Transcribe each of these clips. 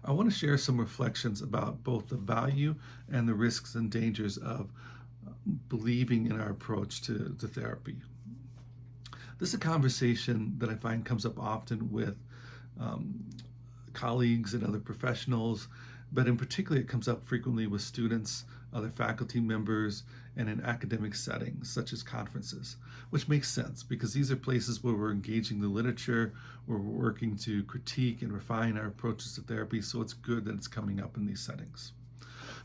I want to share some reflections about both the value and the risks and dangers of believing in our approach to therapy. This is a conversation that I find comes up often with um, colleagues and other professionals, but in particular, it comes up frequently with students, other faculty members, and in academic settings such as conferences, which makes sense because these are places where we're engaging the literature, where we're working to critique and refine our approaches to therapy, so it's good that it's coming up in these settings.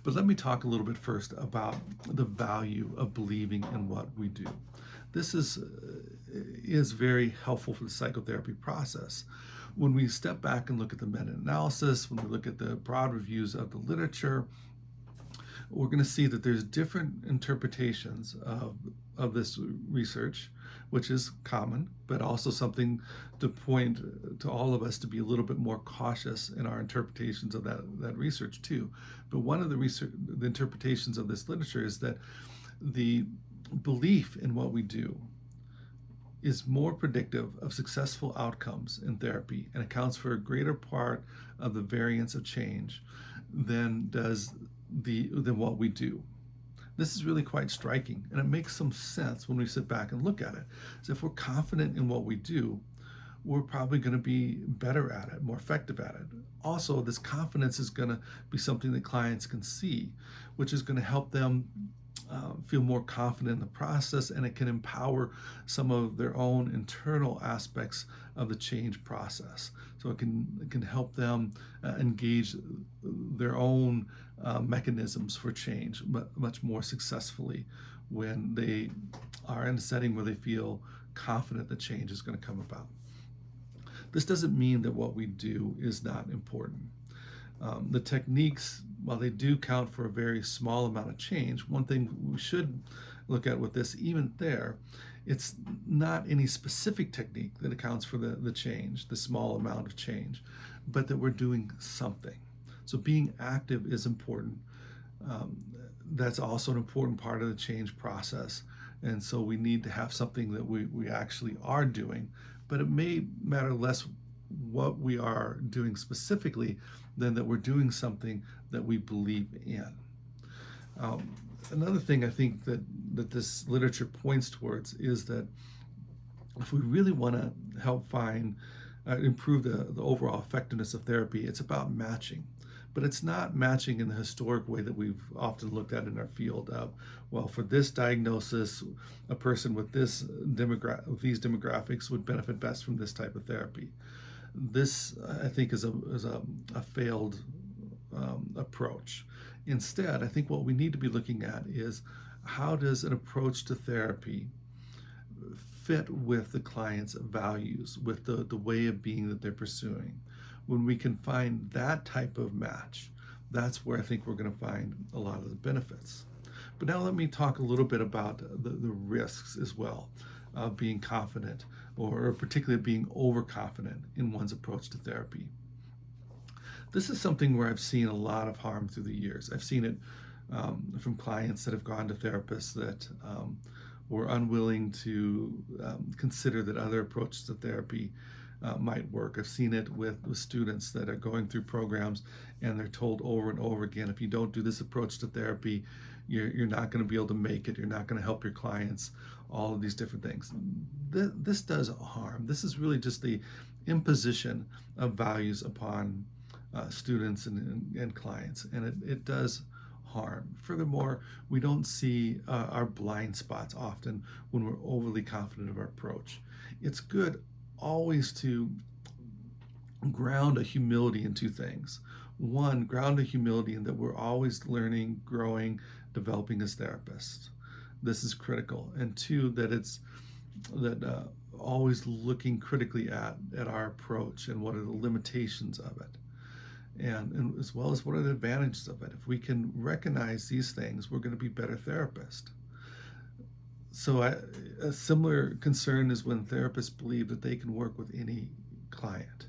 But let me talk a little bit first about the value of believing in what we do. This is very helpful for the psychotherapy process. When we step back and look at the meta-analysis, when we look at the broad reviews of the literature, we're going to see that there's different interpretations of this research, which is common, but also something to point to all of us to be a little bit more cautious in our interpretations of that research too. But one of the interpretations of this literature is that the belief in what we do is more predictive of successful outcomes in therapy and accounts for a greater part of the variance of change than what we do. This is really quite striking, and it makes some sense when we sit back and look at it. So if we're confident in what we do, we're probably going to be better at it, more effective at it. Also, this confidence is going to be something that clients can see, which is going to help them feel more confident in the process, and it can empower some of their own internal aspects of the change process. So it can help them engage their own mechanisms for change much more successfully when they are in a setting where they feel confident that change is going to come about. This doesn't mean that what we do is not important. The techniques, while they do count for a very small amount of change, one thing we should look at with this, even there, it's not any specific technique that accounts for the change, the small amount of change, but that we're doing something. So being active is important. That's also an important part of the change process. And so we need to have something that we actually are doing, but it may matter less what we are doing specifically than that we're doing something that we believe in. Another thing I think that this literature points towards is that if we really want to help improve the overall effectiveness of therapy, it's about matching. But it's not matching in the historic way that we've often looked at in our field of, well, for this diagnosis, a person with these demographics would benefit best from this type of therapy. This, I think, is a failed approach. Instead, I think what we need to be looking at is how does an approach to therapy fit with the client's values, with the way of being that they're pursuing. When we can find that type of match, that's where I think we're going to find a lot of the benefits. But now let me talk a little bit about the risks as well of being confident, or particularly being overconfident in one's approach to therapy. This is something where I've seen a lot of harm through the years. I've seen it from clients that have gone to therapists that were unwilling to consider that other approaches to therapy might work. I've seen it with students that are going through programs and they're told over and over again, if you don't do this approach to therapy, you're not going to be able to make it. You're not going to help your clients, all of these different things. This does harm. This is really just the imposition of values upon students and clients, and it does harm. Furthermore, we don't see our blind spots often when we're overly confident of our approach. It's good always to ground a humility in two things. One, ground a humility in that we're always learning, growing, developing as therapists. This is critical. And two, that always looking critically at our approach and what are the limitations of it. And as well as what are the advantages of it. If we can recognize these things, we're going to be better therapists. So a similar concern is when therapists believe that they can work with any client.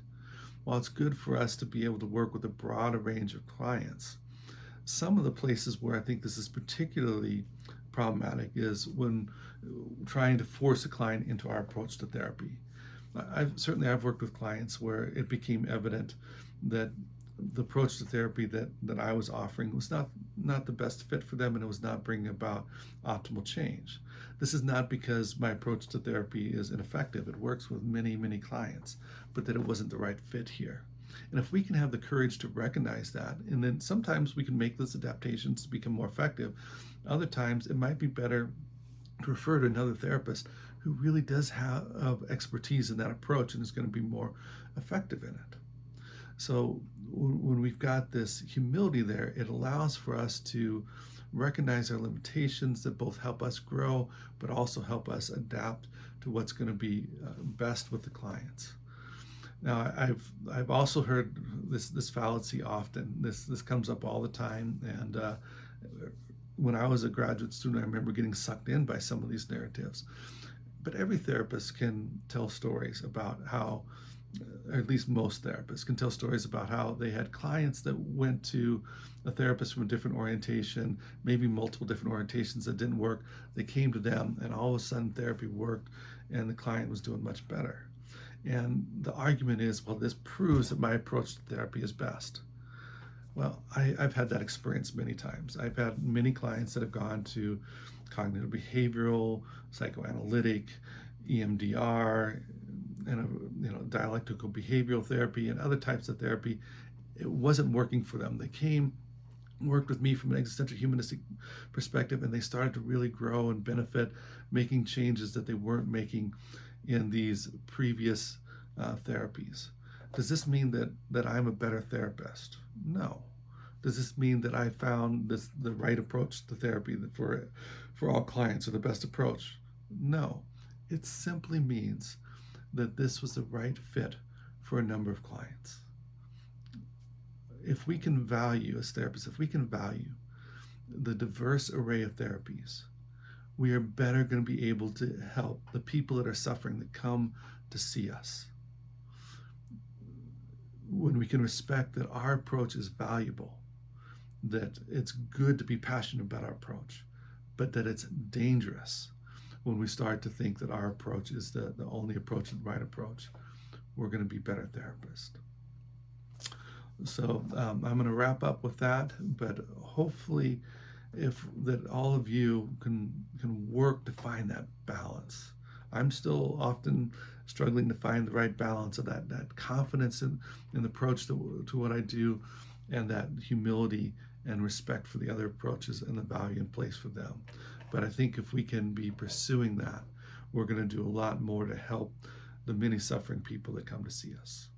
While it's good for us to be able to work with a broader range of clients, some of the places where I think this is particularly problematic is when trying to force a client into our approach to therapy. I've worked with clients where it became evident that the approach to therapy that I was offering was not the best fit for them, and it was not bringing about optimal change. This is not because my approach to therapy is ineffective. It works with many, many clients, but that it wasn't the right fit here. And if we can have the courage to recognize that, and then sometimes we can make those adaptations to become more effective. Other times it might be better to refer to another therapist who really does have expertise in that approach and is going to be more effective in it. So when we've got this humility there, it allows for us to recognize our limitations that both help us grow, but also help us adapt to what's going to be best with the clients. Now, I've also heard this fallacy often. This comes up all the time, and when I was a graduate student, I remember getting sucked in by some of these narratives. But every therapist can tell stories about how, or at least most therapists can tell stories about how they had clients that went to a therapist from a different orientation, maybe multiple different orientations that didn't work. They came to them, and all of a sudden therapy worked, and the client was doing much better. And the argument is, well, this proves that my approach to therapy is best. Well, I've had that experience many times. I've had many clients that have gone to cognitive behavioral, psychoanalytic, EMDR, and dialectical behavioral therapy and other types of therapy. It wasn't working for them. They came, worked with me from an existential humanistic perspective, and they started to really grow and benefit, making changes that they weren't making in these previous therapies. Does this mean that I'm a better therapist? No. Does this mean that I found the right approach to therapy for all clients, or the best approach? No. It simply means that this was the right fit for a number of clients. If we can value, as therapists, if we can value the diverse array of therapies, we are better going to be able to help the people that are suffering that come to see us. When we can respect that our approach is valuable, that it's good to be passionate about our approach, but that it's dangerous when we start to think that our approach is the only approach and the right approach, we're going to be better therapists. So I'm going to wrap up with that, but hopefully that all of you can work to find that balance. I'm still often struggling to find the right balance of that confidence in the approach to what I do, and that humility and respect for the other approaches and the value in place for them. But I think if we can be pursuing that, we're going to do a lot more to help the many suffering people that come to see us.